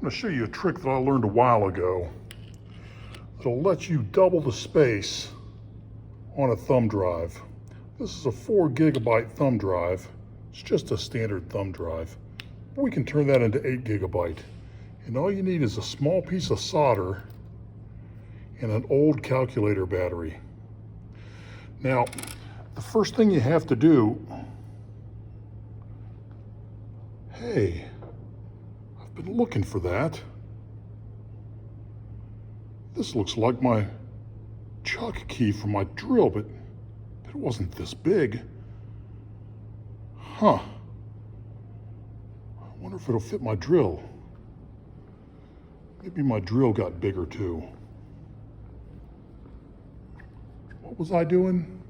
going to show you a trick that I learned a while ago that'll let you double the space on a thumb drive. This is a 4 gigabyte thumb drive. It's just a standard thumb drive. But we can turn that into 8 gigabyte. And all you need is a small piece of solder and an old calculator battery. Now, the first thing you have to do, hey, I've been looking for that. This looks like my chuck key for my drill, but it wasn't this big. Huh. I wonder if it'll fit my drill. Maybe my drill got bigger too. What was I doing?